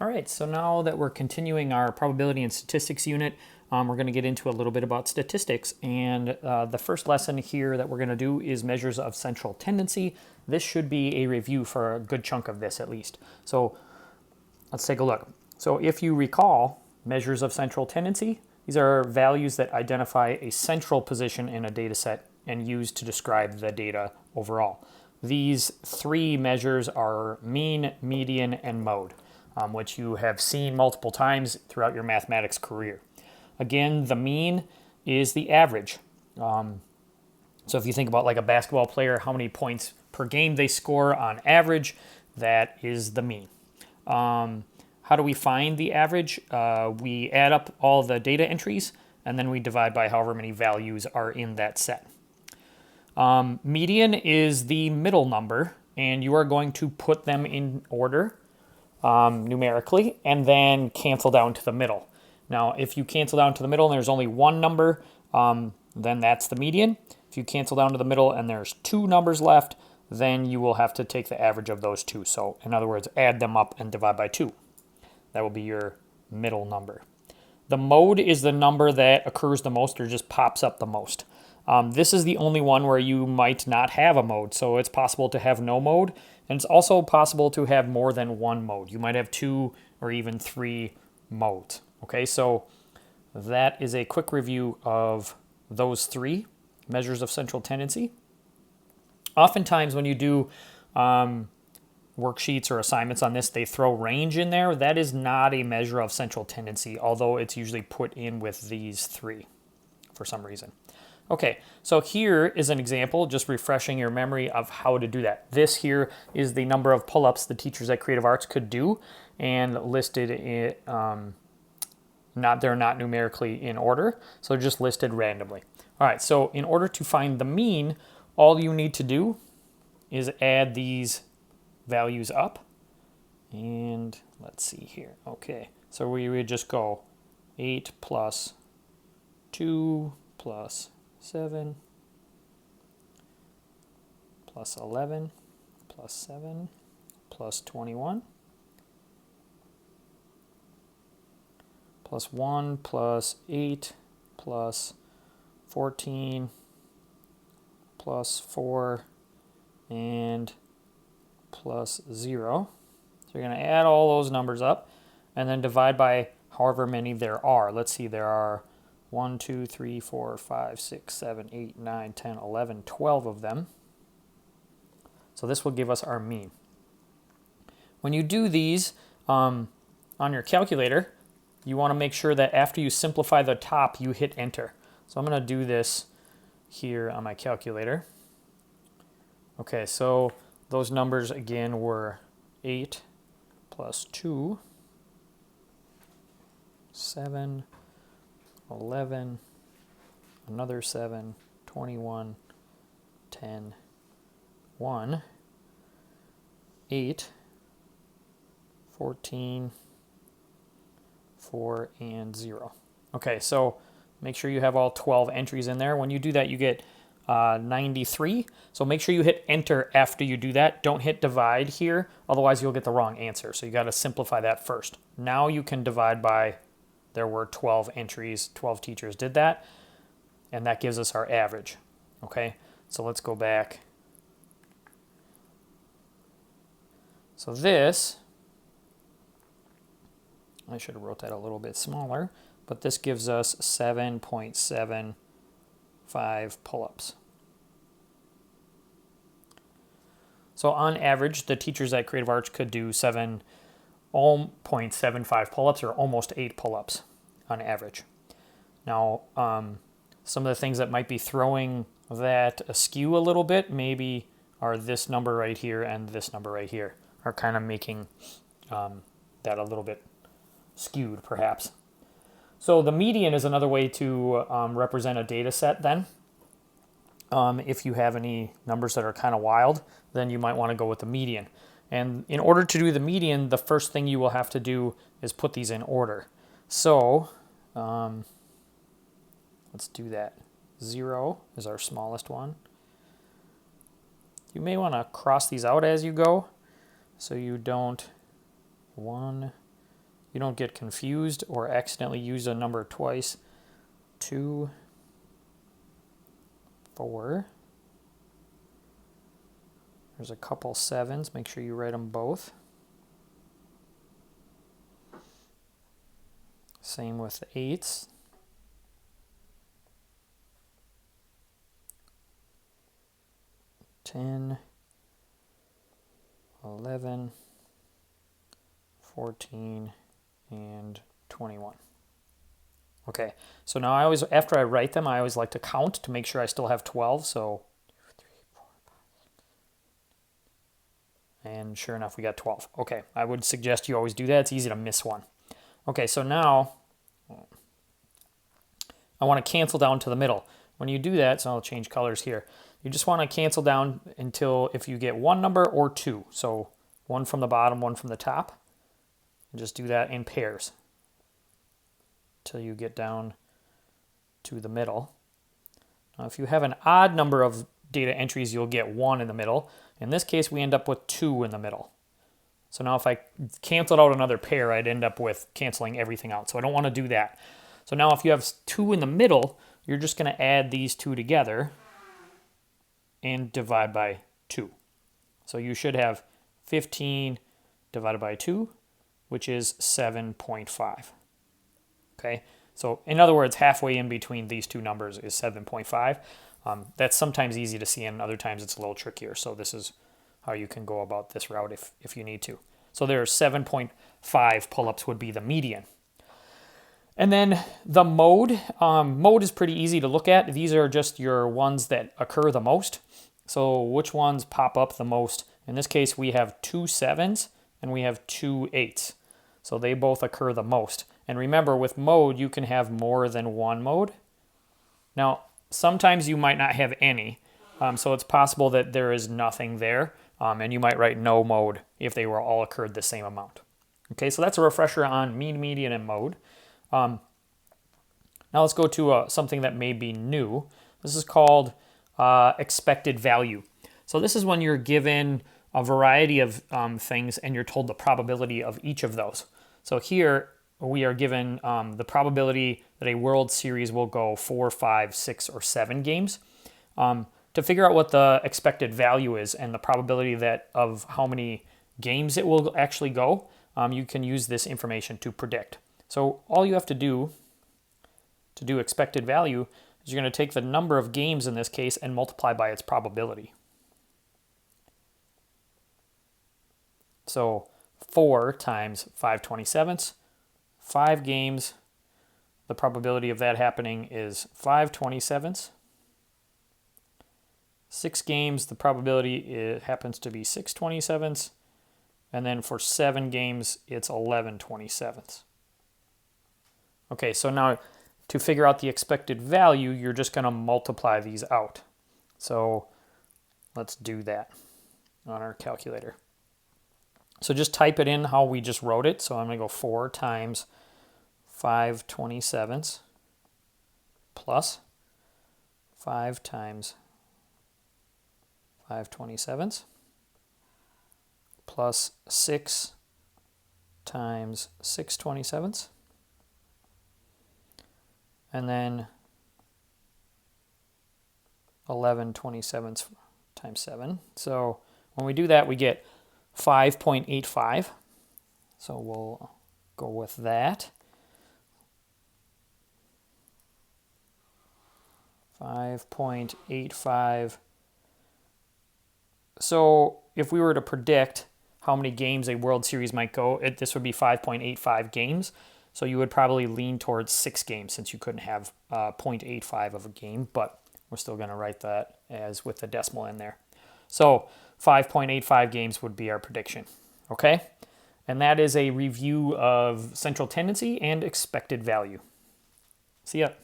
All right, so now that we're continuing our probability and statistics unit, we're going to get into a little bit about statistics. And the first lesson here that we're going to do is measures of central tendency. This should be a review for a good chunk of this at least. So let's take a look. So if you recall, measures of central tendency, these are values that identify a central position in a data set and used to describe the data overall. These three measures are mean, median, and mode, which you have seen multiple times throughout your mathematics career. Again, the mean is the average. So if you think about like a basketball player, how many points per game they score on average, that is the mean. How do we find the average? We add up all the data entries and then we divide by however many values are in that set. Median is the middle number, and you are going to put them in order numerically and then cancel down to the middle. Now, if you cancel down to the middle and there's only one number, then that's the median. If you cancel down to the middle and there's two numbers left, then you will have to take the average of those two. So, in other words, add them up and divide by 2. That will be your middle number. The mode is the number that occurs the most or just pops up the most. This is the only one where you might not have a mode. So it's possible to have no mode, and it's also possible to have more than one mode. You might have 2 or even 3 modes. Okay, so that is a quick review of those 3 measures of central tendency. Oftentimes when you do worksheets or assignments on this, they throw range in there. That is not a measure of central tendency, although it's usually put in with these 3 for some reason. Okay, so here is an example, just refreshing your memory of how to do that. This here is the number of pull-ups the teachers at Creative Arts could do, and listed they're not numerically in order, so they're just listed randomly. All right, so in order to find the mean, all you need to do is add these values up, and let's see here. Okay, so we would just go 8 plus 2 plus 7 plus 11 plus 7 plus 21 plus 1 plus 8 plus 14 plus 4 and plus 0. So you're going to add all those numbers up and then divide by however many there are. Let's see, there are 1, 2, 3, 4, 5, 6, 7, 8, 9, 10, 11, 12 of them. So this will give us our mean. When you do these on your calculator, you want to make sure that after you simplify the top, you hit enter. So I'm going to do this here on my calculator. Okay, so those numbers again were 8 plus 2, 7, 11, another 7, 21, 10, 1, 8, 14, 4, and 0. Okay, so make sure you have all 12 entries in there. When you do that, you get 93. So make sure you hit enter after you do that. Don't hit divide here, otherwise you'll get the wrong answer. So you got to simplify that first. Now you can divide by, there were 12 entries, 12 teachers did that, and that gives us our average. Okay, so let's go back. So this, I should have wrote that a little bit smaller, but this gives us 7.75 pull-ups. So on average, the teachers at Creative Arts could do 7.75 pull-ups, or almost 8 pull-ups on average. Now, some of the things that might be throwing that askew a little bit maybe are this number right here and this number right here, are kind of making that a little bit skewed perhaps. So the median is another way to represent a data set then. If you have any numbers that are kind of wild, then you might want to go with the median. And in order to do the median, the first thing you will have to do is put these in order. So let's do that. 0 is our smallest one. You may want to cross these out as you go so you don't 1, you don't get confused or accidentally use a number twice. 2, 4. There's a couple 7s. Make sure you write them both. Same with the 8s. 10, 11, 14, and 21. Okay, so now after I write them, I always like to count to make sure I still have 12. So, 2, 3, 4, 5. And sure enough, we got 12. Okay, I would suggest you always do that. It's easy to miss one. Okay, so now I want to cancel down to the middle. When you do that, so I'll change colors here. You just want to cancel down until if you get one number or two. So one from the bottom, one from the top. And just do that in pairs till you get down to the middle. Now, if you have an odd number of data entries, you'll get 1 in the middle. In this case, we end up with 2 in the middle. So now if I canceled out another pair, I'd end up with canceling everything out. So I don't want to do that. So now if you have 2 in the middle, you're just going to add these 2 together and divide by 2. So you should have 15 divided by 2, which is 7.5. Okay, so in other words, halfway in between these two numbers is 7.5. That's sometimes easy to see, and other times it's a little trickier. So this is how you can go about this route if you need to. So there's 7.5 pull-ups would be the median. And then the mode. Mode is pretty easy to look at. These are just your ones that occur the most. So which ones pop up the most? In this case, we have 2 7s and we have 2 8s. So they both occur the most. And remember, with mode, you can have more than one mode. Now, sometimes you might not have any. So it's possible that there is nothing there. And you might write no mode if they were all occurred the same amount. Okay, so that's a refresher on mean, median, and mode. Now let's go to something that may be new. This is called expected value. So this is when you're given a variety of things and you're told the probability of each of those. So here we are given the probability that a World Series will go 4, 5, 6, or 7 games. To figure out what the expected value is and the probability of how many games it will actually go, you can use this information to predict. So all you have to do expected value is you're going to take the number of games in this case and multiply by its probability. So 4 times 5/27, 5 games, the probability of that happening is 5/27. 6 games, the probability happens to be 6/27. And then for 7 games, it's 11/27. Okay, so now to figure out the expected value, you're just going to multiply these out. So let's do that on our calculator. So just type it in how we just wrote it. So I'm going to go 4 times 5/27 plus 5 times 5/27 plus 6 times 6/27. And then 11/27 times 7. So when we do that, we get 5.85. So we'll go with that. 5.85. So if we were to predict how many games a World Series might go, this would be 5.85 games. So you would probably lean towards 6 games since you couldn't have 0.85 of a game, but we're still going to write that as with the decimal in there. So 5.85 games would be our prediction, okay? And that is a review of central tendency and expected value. See ya.